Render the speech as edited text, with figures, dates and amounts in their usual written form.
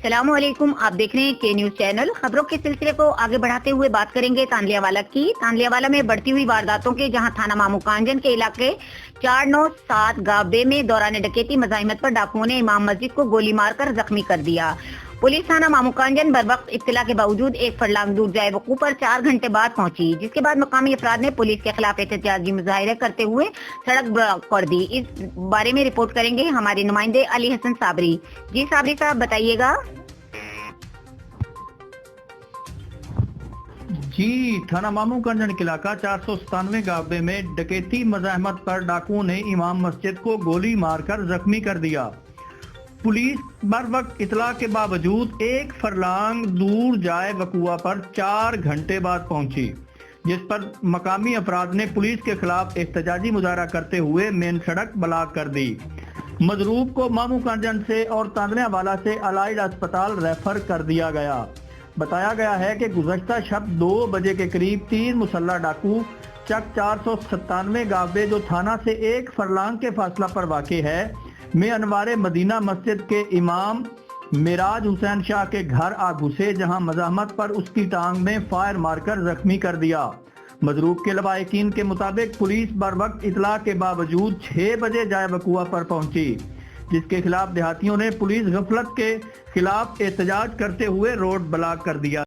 अस्सलाम वालेकुम। आप देख रहे हैं के न्यूज चैनल। खबरों के सिलसिले को आगे बढ़ाते हुए बात करेंगे तांदलियावाला की। तांदलियावाला में बढ़ती हुई वारदातों के, जहां थाना मामूकांजन के इलाके 497 गावबे में दौरान डकैती मज़ाहिमत पर डाकुओं ने इमाम मस्जिद को गोली मारकर जख्मी कर दिया। पुलिस थाना मामूकांजन बरवक्त इत्तला के बावजूद एक फरलांग दूर जाए वकूअ पर 4 घंटे बाद पहुंची, जिसके बाद मकामी अफराद ने पुलिस के खिलाफ एहतजाजी मुजाहिरे करते हुए सड़क ब्लॉक कर दी। इस बारे में रिपोर्ट करेंगे हमारे नुमाइंदे अली हसन साबरी। जी साबरी साहब, बताइएगा। जी, थाना मामूकांजन के इलाका 497 गावबे में डकैती मज़ाहमत पर डाकुओं ने इमाम मस्जिद को गोली मारकर जख्मी कर दिया। पुलिस बर वक्त इतला के बावजूद एक फरलांग दूर जाए वकूआ पर 4 घंटे बाद पहुंची, जिस पर मकामी अफराद ने पुलिस के खिलाफ एहतजाजी मुजाहरा करते हुए मेन सड़क ब्लॉक कर दी। मजरूब को मामूकांजन से और तांदलियावाला से अलाइड अस्पताल रेफर कर दिया गया। बताया गया है कि गुज़श्ता शब 2 बजे के करीब 3 मुसल्ला डाकू चक 497 गावबे, जो थाना से एक फरलांग के फासला पर वाक़े है, में अनवारे मदीना मस्जिद के इमाम मिराज हुसैन शाह के घर आ घुसे, जहां मज़ाहमत पर उसकी टांग में फायर मारकर जख्मी कर दिया। मजरूब के लवाहिकीन के मुताबिक पुलिस बर वक्त इतला के बावजूद 6 बजे जाए वकूआ पर पहुंची, जिसके खिलाफ देहातियों ने पुलिस गफलत के खिलाफ एहतजाज करते हुए रोड ब्लॉक कर दिया।